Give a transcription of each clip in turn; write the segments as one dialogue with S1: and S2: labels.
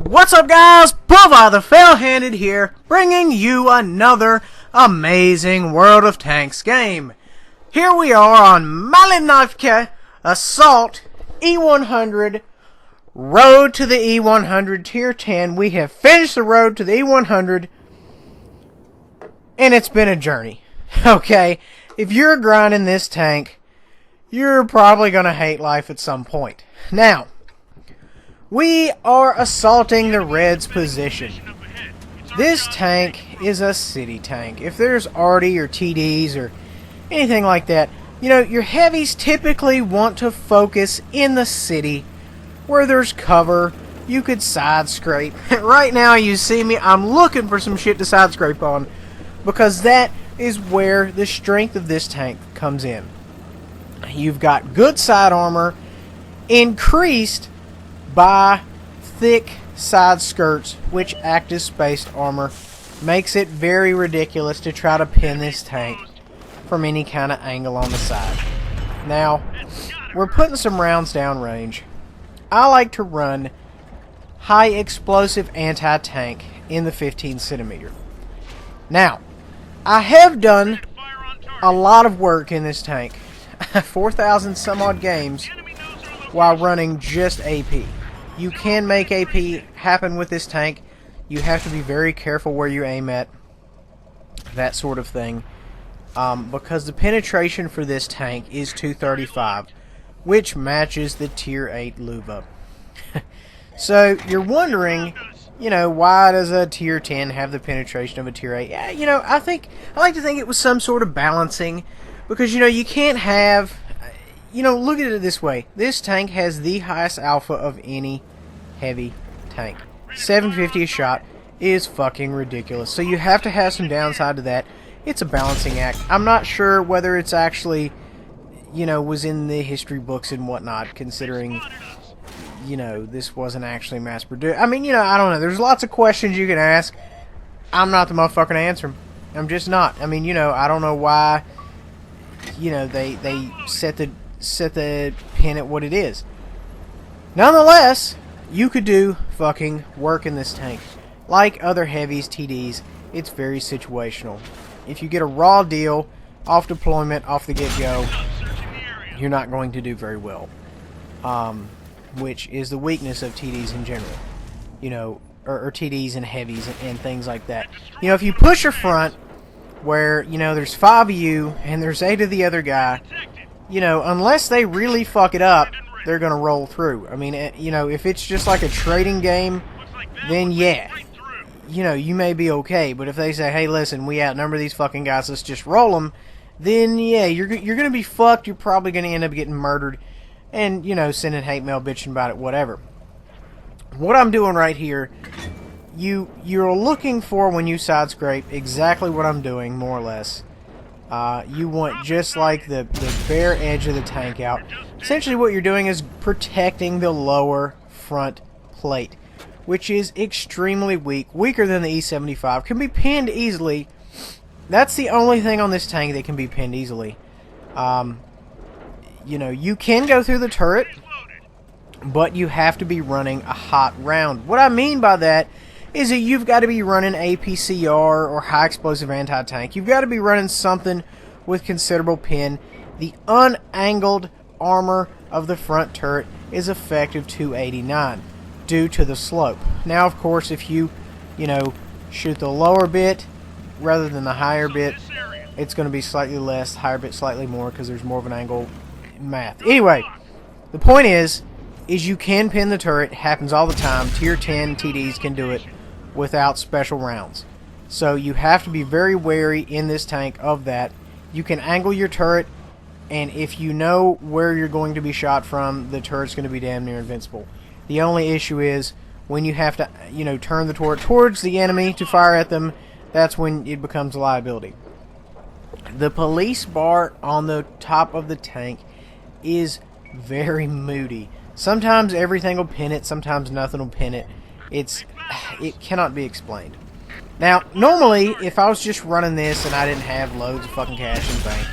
S1: What's up, guys? Bova the Fail-Handed here, bringing you another amazing World of Tanks game. Here we are on Malinovka Assault E-100, Road to the E-100 Tier 10. We have finished the road to the E-100, and it's been a journey. Okay, if you're grinding this tank, you're probably going to hate life at some point. Now, we are assaulting the Reds' position. This tank is a city tank. If there's arty or TDs or anything like that, you know, your heavies typically want to focus in the city where there's cover. You could side scrape. Right now you see me, I'm looking for some shit to side scrape on, because that is where the strength of this tank comes in. You've got good side armor increased by thick side skirts, which act as spaced armor. Makes it very ridiculous to try to pin this tank from any kind of angle on the side. Now, we're putting some rounds down range. I like to run high explosive anti-tank in the 15 centimeter. Now, I have done a lot of work in this tank, 4,000 some odd games, while running just AP. You can make AP happen with this tank. You have to be very careful where you aim at, that sort of thing, because the penetration for this tank is 235, which matches the Tier 8 Luva. So you're wondering, you know, why does a Tier 10 have the penetration of a Tier 8? Yeah, you know, I like to think it was some sort of balancing, because, you know, you can't have... You know, look at it this way. This tank has the highest alpha of any heavy tank. 750 a shot is fucking ridiculous. So you have to have some downside to that. It's a balancing act. I'm not sure whether it's actually, you know, was in the history books and whatnot, considering, you know, this wasn't actually mass produced. I mean, you know, I don't know. There's lots of questions you can ask. I'm not the motherfucker to answer them. I'm just not. I mean, you know, I don't know why, you know, they set the pin at what it is. Nonetheless, you could do fucking work in this tank. Like other heavies, TDs, it's very situational. If you get a raw deal off deployment, off the get-go, you're not going to do very well. Which is the weakness of TDs in general. You know, or TDs and heavies and things like that. You know, if you push your front, where, you know, there's 5 of you and there's 8 of the other guy, you know, unless they really fuck it up, they're going to roll through. I mean, you know, if it's just like a trading game, then yeah, you know, you may be okay. But if they say, hey, listen, we outnumber these fucking guys, let's just roll them, then yeah, you're going to be fucked. You're probably going to end up getting murdered and, you know, sending hate mail, bitching about it, whatever. What I'm doing right here, you're looking for, when you side scrape, exactly what I'm doing, more or less. You want just like the bare edge of the tank out. Essentially what you're doing is protecting the lower front plate, which is extremely weak, weaker than the E-75, can be pinned easily. That's the only thing on this tank that can be pinned easily. You know, you can go through the turret, but you have to be running a hot round. What I mean by that is that you've got to be running APCR or high explosive anti-tank. You've got to be running something with considerable pin. The unangled armor of the front turret is effective 289 due to the slope. Now, of course, if you know, shoot the lower bit rather than the higher bit, it's going to be slightly less, higher bit slightly more, because there's more of an angle math. Anyway, the point is you can pin the turret. It happens all the time. Tier 10 TDs can do it without special rounds. So you have to be very wary in this tank of that. You can angle your turret, and if you know where you're going to be shot from, the turret's going to be damn near invincible. The only issue is when you have to, you know, turn the turret towards the enemy to fire at them, that's when it becomes a liability. The police bar on the top of the tank is very moody. Sometimes everything will pin it, sometimes nothing will pin it. It cannot be explained. Now, normally, if I was just running this and I didn't have loads of fucking cash in the bank,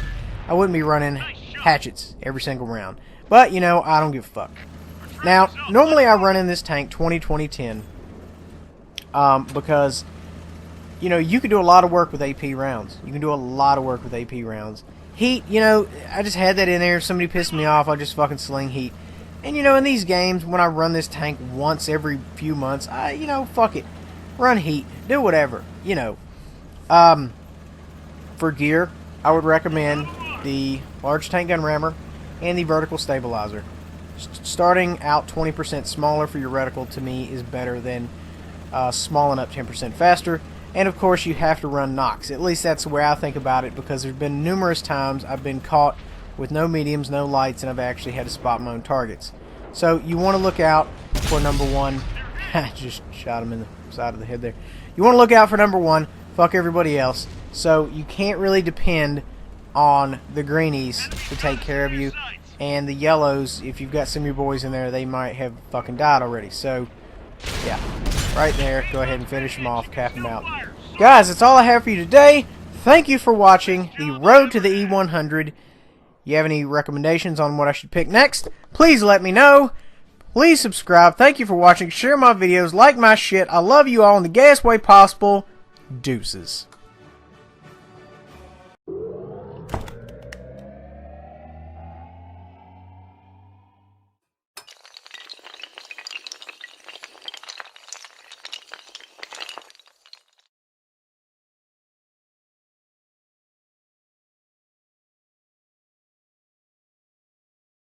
S1: I wouldn't be running hatchets every single round. But, you know, I don't give a fuck. Now, normally I run in this tank 20-20-10. because, you know, you can do a lot of work with AP rounds. You can do a lot of work with AP rounds. Heat, you know, I just had that in there. If somebody pissed me off, I'll just fucking sling heat. And, you know, in these games, when I run this tank once every few months, you know, fuck it. Run heat. Do whatever, you know. For gear, I would recommend the large tank gun rammer and the vertical stabilizer. Starting out 20% smaller for your reticle, to me, is better than smalling up 10% faster. And of course, you have to run Nox. At least that's the way I think about it, because there's been numerous times I've been caught with no mediums, no lights, and I've actually had to spot my own targets. So you want to look out for number one. Just shot him in the side of the head there. You want to look out for number one. Fuck everybody else. So you can't really depend on the greenies to take care of you. And the yellows, if you've got some of your boys in there, they might have fucking died already. So, yeah. Right there. Go ahead and finish them off. Cap them out. Guys, that's all I have for you today. Thank you for watching the Road to the E-100. You have any recommendations on what I should pick next? Please let me know. Please subscribe. Thank you for watching. Share my videos. Like my shit. I love you all in the gayest way possible. Deuces.